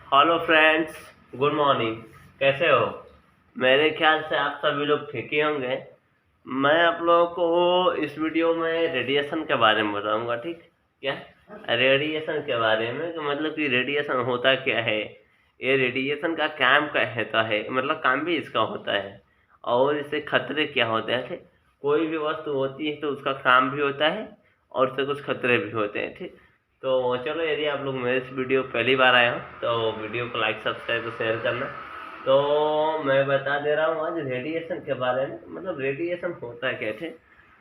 Hello friends, good morning. कैसे हो? मेरे ख्याल से आप सभी लोग ठीक ही होंगे। मैं आप लोगों को इस वीडियो में रेडिएशन के बारे में बताऊंगा। ठीक क्या? रेडिएशन के बारे में कि मतलब कि रेडिएशन होता क्या है, ये रेडिएशन का काम क्या होता है, मतलब काम भी इसका होता है, और इससे खतरे क्या होते हैं। ठीक, कोई भी वस्तु होती है तो उसका काम भी होता है और उससे कुछ खतरे भी होते हैं। ठीक, तो चलो, यदि आप लोग मेरे इस वीडियो पहली बार आए हो तो वीडियो को लाइक सब्सक्राइब और शेयर करना। तो मैं बता दे रहा हूँ आज रेडिएशन के बारे में, मतलब रेडिएशन होता क्या है,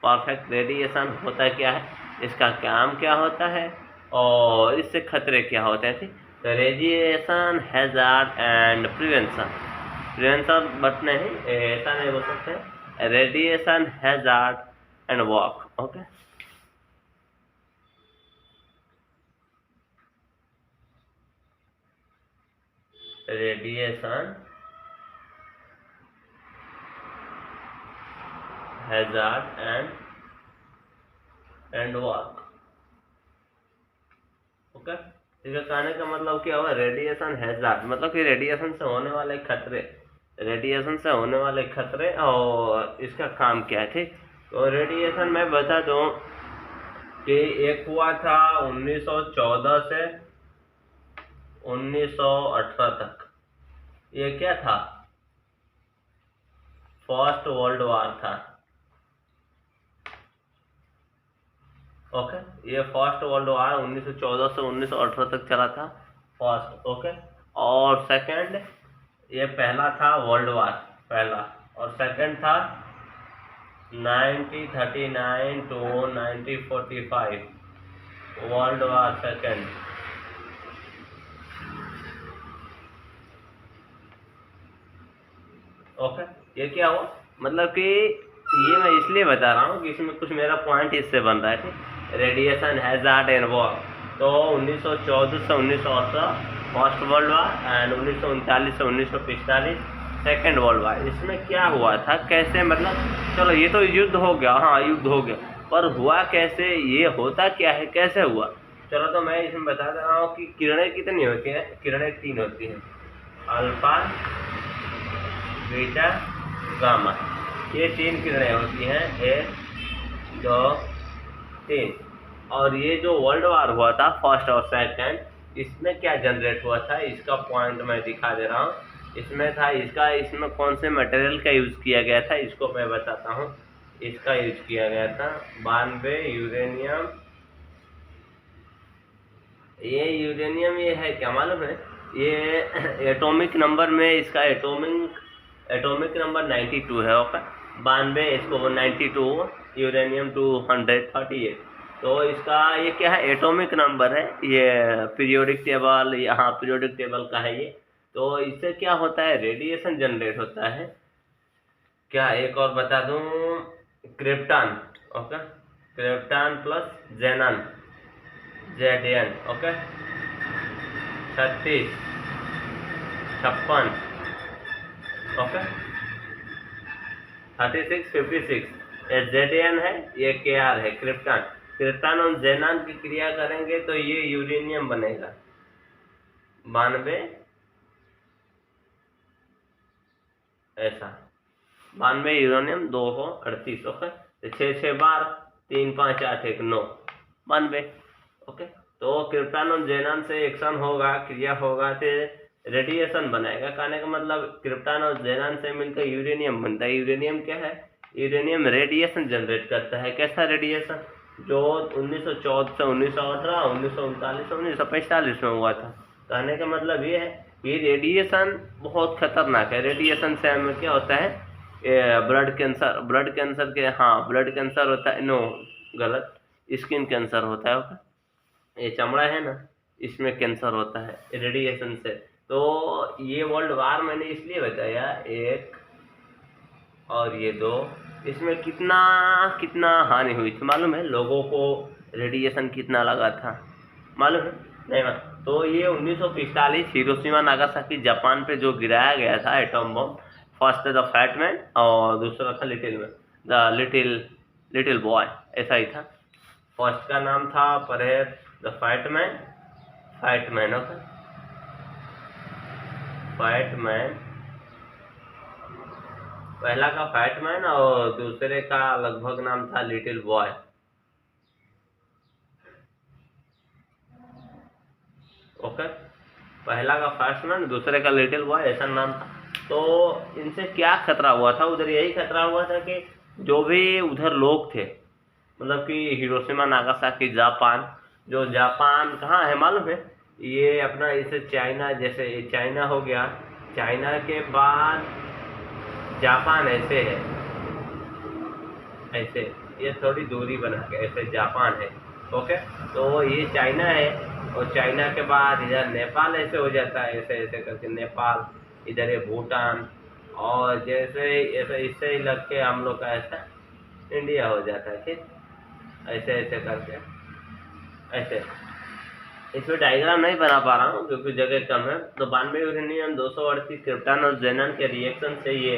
परफेक्ट रेडिएशन होता क्या है, इसका काम क्या होता है और इससे खतरे क्या होते हैं। ठीक, तो radiation hazard and prevention, prevention but नहीं, ऐसा नहीं बोल सकते, radiation hazard and walk. Okay, radiation hazard and walk. Okay, इसका कहने का मतलब क्या हुआ? रेडिएशन हैजार्ड मतलब कि रेडिएशन से होने वाले खतरे, रेडिएशन से होने वाले खतरे और इसका काम क्या है। ठीक, तो रेडिएशन मैं बता दूं कि एक हुआ था 1914 से 1918 तक। ये क्या था? फर्स्ट वर्ल्ड वॉर था। ओके, ये फर्स्ट वर्ल्ड वॉर 1914 से 1918 तक चला था, फर्स्ट। ओके, और सेकंड, ये पहला था वर्ल्ड वॉर, पहला, और सेकंड था 1939 to 1945, world war second. Okay, ये क्या हुआ मतलब कि ये मैं इसलिए बता रहा हूँ कि इसमें कुछ मेरा पॉइंट इससे बन रहा है। ठीक, रेडिएशन हैजार्ड एंड वॉर। तो 1914 से 1918 फर्स्ट वर्ल्ड वॉर एंड 1939 से 1945 सेकेंड वर्ल्ड वॉर। इसमें क्या हुआ था, कैसे, मतलब चलो ये तो युद्ध हो गया, हाँ युद्ध हो गया, पर हुआ कैसे, ये होता क्या है, कैसे हुआ? चलो, तो मैं इसमें बता दे रहा हूँ कि किरणें कितनी होती हैं। किरणें तीन होती हैं, अल्फा, बीटा, गामा। ये तीन किरणें होती हैं, एक, दो, तीन। और ये जो वर्ल्ड वार हुआ था फर्स्ट और सेकंड, इसमें क्या जनरेट हुआ था, इसका पॉइंट मैं दिखा दे रहा हूँ। इसमें था इसका, इसमें कौन से मटेरियल का यूज़ किया गया था इसको मैं बताता हूँ। इसका यूज किया गया था 92 यूरेनियम। ये यूरेनियम ये है क्या मालूम है? ये एटॉमिक नंबर में इसका एटॉमिक नंबर 92 है। ओके, 92, इसको 92, यूरेनियम 238। तो इसका ये क्या है, एटॉमिक नंबर है, ये पीरियोडिक टेबल, यहाँ पीरियोडिक टेबल का है ये। तो इससे क्या होता है, रेडिएशन जनरेट होता है। क्या एक और बता दूं, krypton. Okay, krypton plus जेनन, Jadon. Okay, 36, 56, okay, 36, 56, ये जेडन है, ये के आर है, क्रिप्टॉन। क्रिप्टॉन और जेनन की क्रिया करेंगे तो ये यूरेनियम बनेगा 92, ऐसा 92 यूरेनियम 238। ओके, तो 6 6 12, 3 5 8 1 9, 92। ओके, तो क्रिप्टॉन और जेनन से एक्शन होगा, क्रिया होगा, तो रेडिएशन बनेगा। कहने का मतलब क्रिप्टॉन और जेनन से मिलकर यूरेनियम बनता है। यूरेनियम क्या है? यूरेनियम रेडिएशन जनरेट करता है। कैसा रेडिएशन? जो 1914 से 1918, 1939 से 1945 में हुआ था। कहने का मतलब ये है कि रेडिएशन बहुत खतरनाक है। रेडिएशन से हमें क्या होता है, ब्लड कैंसर, ब्लड कैंसर के, हाँ ब्लड कैंसर होता है, नो गलत, स्किन कैंसर होता है। ओके, ये चमड़ा है ना, इसमें कैंसर होता है रेडिएशन से। तो ये वर्ल्ड वार मैंने इसलिए बताया, एक और ये दो, इसमें कितना कितना हानि हुई थी मालूम है? लोगों को रेडिएशन कितना लगा था मालूम है? नहीं मालूम। तो ये 1945 हिरोशिमा नागासाकी जापान पे जो गिराया गया था atom bomb, first the fat man और दूसरा था little man, the little little boy, ऐसा ही था। फर्स्ट का नाम था परहेज the fat man, okay, fat man, पहला का फैट मैन और दूसरे का लगभग नाम था लिटिल बॉय। ओके, पहला का फैट मैन, दूसरे का लिटिल बॉय, ऐसा नाम था। तो इनसे क्या खतरा हुआ था उधर? यही खतरा हुआ था कि जो भी उधर लोग थे, मतलब कि हिरोशिमा नागासाकी जापान, जो जापान कहाँ है मालूम है? ये अपना इसे चाइना, जैसे ये चाइना हो गया, चाइना के बाद जापान ऐसे है, ऐसे ये थोड़ी दूरी बना के ऐसे जापान है। ओके, तो ये चाइना है और चाइना के बाद इधर नेपाल ऐसे हो जाता है, ऐसे ऐसे करके नेपाल, इधर ये भूटान, और जैसे ऐसे इससे ही लग के हम लोग का ऐसा इंडिया हो जाता है। ठीक, ऐसे ऐसे करके ऐसे। इसमें डायग्राम नहीं बना पा रहा हूँ क्योंकि जगह कम है। तो 92 यूरेनियम 238 क्रिप्टॉन और जेनन के रिएक्शन से ये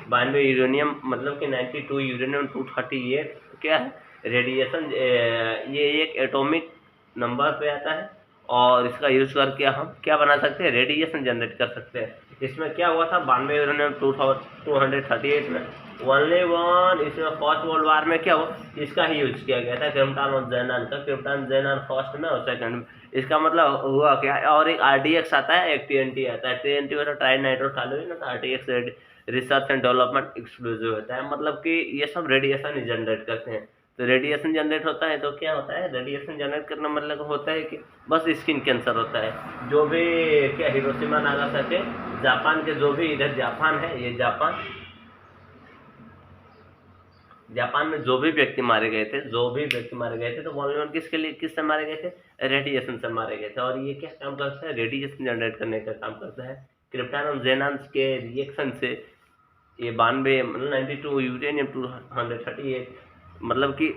92 यूरेनियम मतलब कि 92 यूरेनियम 230 ये क्या है? रेडिएशन, ये एक एटॉमिक नंबर पे आता है और इसका यूज करके हम क्या बना सकते हैं? रेडिएशन जनरेट कर सकते हैं। इसमें क्या हुआ था 92 यूरेनियम 238 में ओनली वन, इसमें फर्स्ट वर्ल्ड वार में क्या हुआ? इसका ही यूज किया गया था, क्रिप्टॉन और जेनन का। क्रिप्टॉन जेनन फर्स्ट में और सेकंड में। इसका मतलब हुआ क्या? और एक RDX आता है, एक TNT आता है। TNT मतलब ट्राई नाइट्रोथॉलूइन ना, RDX research and development exclusive होता है, मतलब कि ये सब रेडिएशन ही जनरेट करते हैं। तो रेडिएशन जनरेट होता है तो क्या होता है? रेडिएशन जनरेट करना मतलब होता है कि बस स्किन कैंसर होता है। जो भी क्या हिरोशिमा नागासाकी जापान के, जो भी इधर जापान है, ये जापान में जो भी व्यक्ति मारे गए थे, तो वॉल्यूम किसके लिए, किससे मारे गए थे? रेडिएशन से मारे गए थे। और ये क्या काम करता है? रेडिएशन जनरेट करने का काम करता है। क्रिप्टॉन और जेनन के रिएक्शन से ये 92 मतलब 92 यूरेनियम 238 मतलब कि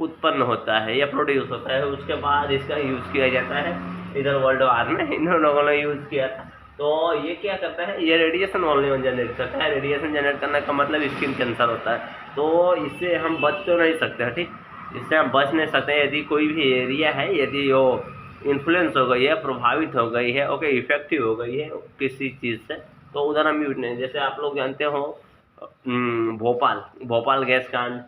उत्पन्न होता है या प्रोड्यूस होता है। उसके बाद इसका यूज किया जाता है इधर वर्ल्ड वार में, इन लोगों ने यूज किया था। तो ये क्या करता है? ये रेडिएशन ओनली जनरेट करता है। रेडिएशन जनरेट करने का मतलब स्किन कैंसर होता है। तो इससे हम बच तो नहीं सकते हैं, ठीक, इससे हम बच नहीं सकते। यदि कोई भी एरिया है, यदि वो इन्फ्लुएंस हो गई है, प्रभावित हो गई है, ओके, इफेक्टिव हो गई है किसी चीज़ से, तो उधर हम यूज नहीं। जैसे आप लोग जानते हो भोपाल गैस कांड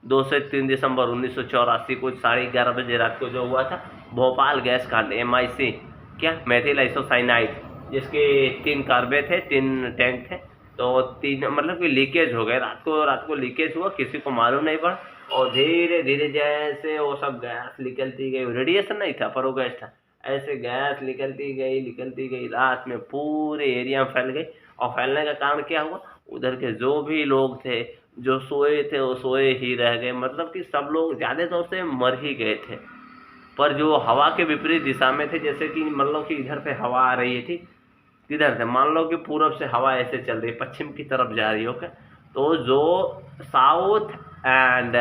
2 से 3 दिसंबर 1984 को 11:30 बजे रात को जो हुआ था, भोपाल गैस कांड, MIC क्या, मेथिल आइसोसाइनाइड, जिसके 3 कार्बे थे, 3 टैंक थे। तो 3 मतलब कि लीकेज हो गए, रात को लीकेज हुआ, किसी को मालूम नहीं पड़ा। और धीरे धीरे जैसे वो सब गैस निकलती गई, रेडिएशन नहीं था पर वो गैस था, ऐसे गैस निकलती गई, रात में पूरे एरिया में फैल गई। और फैलने का कारण क्या हुआ? उधर के जो भी लोग थे, जो सोए थे, वो सोए ही रह गए, मतलब कि सब लोग ज़्यादा तौर से मर ही गए थे। पर जो हवा के विपरीत दिशा में थे, जैसे कि मतलब कि इधर से हवा आ रही है, ठीक, किधर से? मान लो कि पूरब से हवा ऐसे चल रही है, पश्चिम की तरफ जा रही है, ओके। तो जो साउथ एंड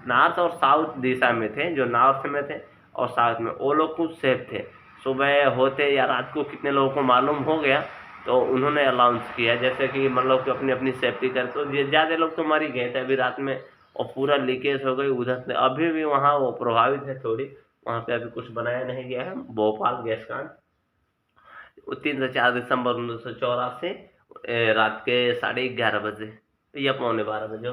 नॉर्थ और साउथ दिशा में थे, जो नॉर्थ में थे और साउथ में, वो लोग कुछ सेफ थे। सुबह होते या रात को कितने लोगों को मालूम हो गया तो उन्होंने अनाउंस किया, जैसे कि मतलब कि अपनी अपनी सेफ्टी कर। तो ज़्यादा लोग तो मर ही गए थे अभी रात में, और पूरा लीकेज हो गई उधर से। अभी भी वहाँ वो प्रभावित है थोड़ी, वहाँ पे अभी कुछ बनाया नहीं गया है। भोपाल गैस कांड 3 से 4 दिसंबर 1984 रात के 11:30 बजे या 11:45 बजे।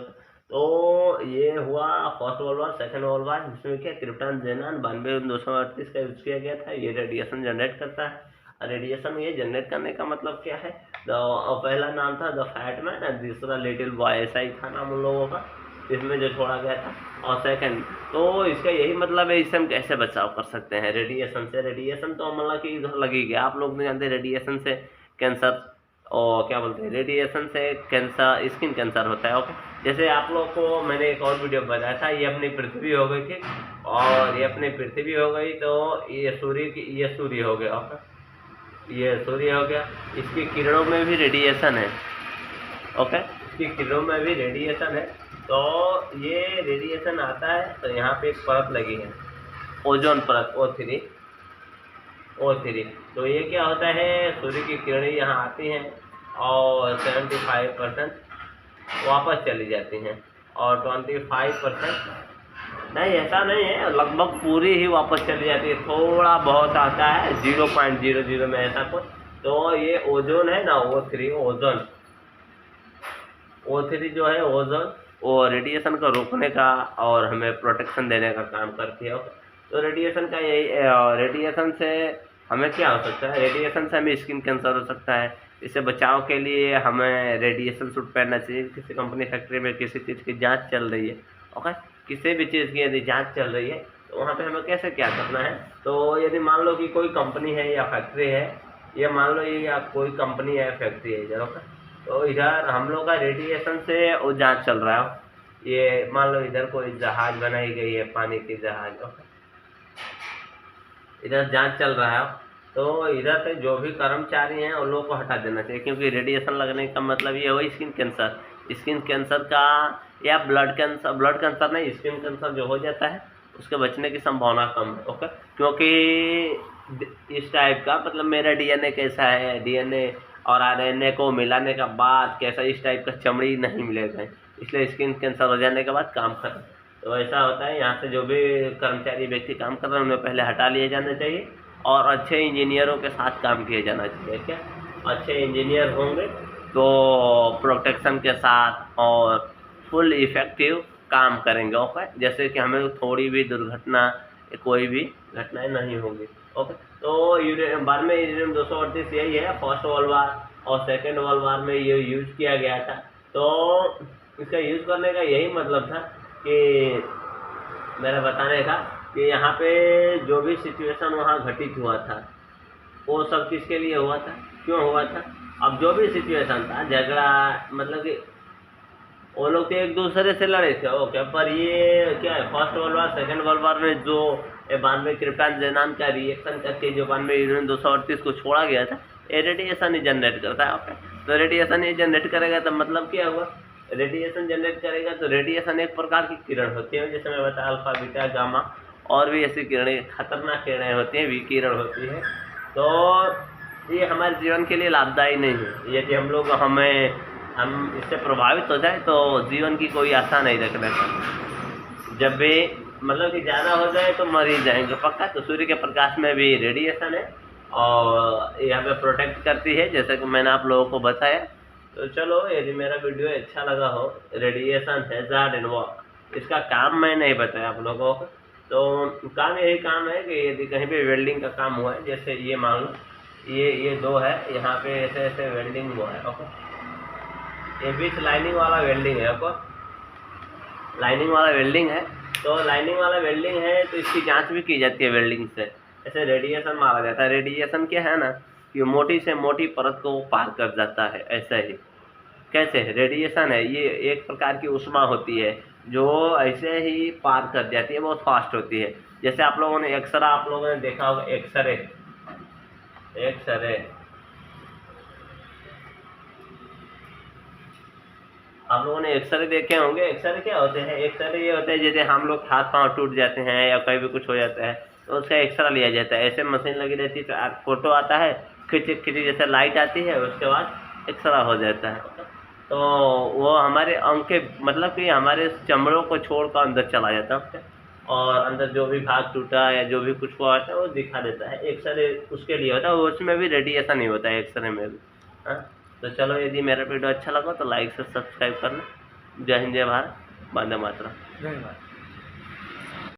तो ये हुआ first world war. Second world war, जिसमें क्या क्रिप्टॉन जेनन 92 238 का यूज किया गया था। ये रेडिएशन जनरेट करता है। रेडिएशन ये जनरेट करने का मतलब क्या है? पहला नाम था द फैट मैन और दूसरा लिटिल बॉय, ऐसा ही था नाम उन लोगों का, इसमें जो छोड़ा गया था। और सेकंड, तो इसका यही मतलब है, इससे हम कैसे बचाव कर सकते हैं रेडिएशन से? रेडिएशन तो मतलब कि इधर लगी गया, आप लोग नहीं जानते, रेडिएशन से कैंसर, और क्या बोलते हैं, रेडिएशन से कैंसर, स्किन कैंसर होता है, ओके। जैसे आप लोग को मैंने एक और वीडियो बताया था, ये अपनी पृथ्वी हो गई थी, और ये अपनी पृथ्वी हो गई तो ये सूर्य हो गया, ओके, ये सूर्य हो गया। इसकी किरणों में भी रेडिएशन है, ओके, इसकी किरणों में भी रेडिएशन है। तो ये रेडिएशन आता है तो यहाँ पे एक परत लगी है, ओजोन परत, O3। तो ये क्या होता है, सूर्य की किरणें यहाँ आती हैं और 75% वापस चली जाती हैं, और 25% नहीं, ऐसा नहीं है, लगभग पूरी ही वापस चली जाती है। थोड़ा बहुत आता है 0.00 में ऐसा कुछ, तो ये ओजोन है ना, O3 ओजोन, O3 जो है ओजोन, वो रेडिएशन को रोकने का और हमें प्रोटेक्शन देने का काम करती है। तो रेडिएशन का यही, रेडिएशन से हमें क्या हो सकता है, रेडिएशन से हमें स्किन कैंसर हो सकता है। इससे बचाव के लिए हमें रेडिएशन सूट पहनना चाहिए। किसी कंपनी फैक्ट्री में किसी चीज़ की जांच चल रही है, ओके, किसी भी चीज़ की यदि जांच चल रही है तो वहाँ पे हमें कैसे क्या करना है। तो यदि मान लो कि कोई कंपनी है या फैक्ट्री है, ये मान लो ये या कोई कंपनी है फैक्ट्री है इधर, ओके, तो इधर हम लोग का रेडिएशन से वो जांच चल रहा है। ये मान लो इधर कोई जहाज बनाई गई है, पानी की जहाज, ओके, इधर जांच चल रहा है। तो इधर से जो भी कर्मचारी हैं उन लोगों को हटा देना चाहिए, क्योंकि रेडिएशन लगने का मतलब ये हुआ स्किन कैंसर। स्किन कैंसर का या ब्लड कैंसर नहीं, स्किन कैंसर जो हो जाता है उसके बचने की संभावना कम है, ओके। क्योंकि इस टाइप का मतलब मेरा डीएनए कैसा है, डीएनए और आरएनए को मिलाने का बाद कैसा इस टाइप का चमड़ी नहीं मिलेगा, इसलिए स्किन कैंसर हो जाने के बाद काम खत्म। तो ऐसा होता है, यहाँ से जो भी कर्मचारी व्यक्ति काम कर रहे हैं उन्हें पहले हटा लिया जाना चाहिए और अच्छे इंजीनियरों के साथ काम किया जाना चाहिए। क्या अच्छे इंजीनियर होंगे तो प्रोटेक्शन के साथ और फुल इफेक्टिव काम करेंगे, ओके, जैसे कि हमें थोड़ी भी दुर्घटना, कोई भी घटनाएं नहीं होंगी, ओके। तो बाद में यूरेनियम 238 यही है, फर्स्ट वर्ल्ड वार और सेकेंड वर्ल्ड वार में ये यूज किया गया था। तो इसका यूज करने का यही मतलब था कि मेरा बताने का कि यहाँ पे जो भी सिचुएशन वहाँ घटित हुआ था वो सब किसके लिए हुआ था, क्यों हुआ था। अब जो भी सिचुएशन था, झगड़ा, मतलब कि वो लोग तो एक दूसरे से लड़े थे, ओके, पर ये क्या है, first world war second world war में जो 92 क्रिप्टन जेनान का रिएक्शन करके जो 92 यूरेनियम 238 को छोड़ा गया था, ये रेडिएशन ही जनरेट करता है, ओके। तो रेडिएशन ही जनरेट करेगा तो मतलब क्या हुआ, रेडिएशन जनरेट करेगा। तो रेडिएशन एक प्रकार की किरण होती है, जैसे मैं बताया अल्फा बीटा गामा और भी ऐसी किरणें, खतरनाक किरणें होती हैं, विकिरण होती है। तो ये हमारे जीवन के लिए लाभदायी नहीं है। यदि हम इससे प्रभावित हो जाए तो जीवन की कोई आशा नहीं रखना चाहिए। जब भी मतलब कि ज़्यादा हो जाए तो मर ही जाएंगे पक्का। तो सूर्य के प्रकाश में भी रेडिएशन है और ये हमें प्रोटेक्ट करती है, जैसे कि मैंने आप लोगों को बताया। तो चलो, यदि मेरा वीडियो अच्छा लगा हो, रेडिएशन हैजार्ड एंड वॉर, इसका काम मैं नहीं बताया आप लोगों को। तो काम यही काम है कि यदि कहीं पे वेल्डिंग का काम हुआ है, जैसे ये मान लो ये दो है, यहाँ पे ऐसे ऐसे वेल्डिंग हुआ है, ओके, ये बीच लाइनिंग वाला वेल्डिंग है, ओके, लाइनिंग वाला वेल्डिंग है। तो लाइनिंग वाला वेल्डिंग है तो इसकी जांच भी की जाती है वेल्डिंग से। ऐसे रेडिएशन मारा जाता है। रेडिएशन क्या है ना कि मोटी से मोटी परत को पार कर जाता है, ऐसा ही। कैसे रेडिएशन है, ये एक प्रकार की ऊष्मा होती है जो ऐसे ही पार कर जाती है, बहुत फास्ट होती है। जैसे आप लोगों ने आप लोगों ने देखा होगा एक्सरे, आप लोगों ने एक्सरे देखे होंगे। एक्सरे क्या होते हैं, एक्सरे ये होते हैं जैसे हम लोग हाथ पांव टूट जाते हैं या कहीं भी कुछ हो जाता है तो उसका एक्सरा लिया जाता है। ऐसे मशीन लगी रहती है तो फोटो आता है, खिंच जैसे लाइट आती है, उसके बाद एक्सरा हो जाता है। तो वो हमारे अंग के मतलब कि हमारे चमड़ों को छोड़कर अंदर चला जाता है और अंदर जो भी भाग टूटा या जो भी कुछ हुआ होता है वो दिखा देता है। एक्सरे उसके लिए होता है, उसमें भी रेडिएशन ही होता है एक्सरे में भी। हाँ, तो चलो, यदि मेरा वीडियो अच्छा लगा तो लाइक से सब्सक्राइब करना। जय हिंद, जय भारत, वंदे मातरम। धन्यवाद।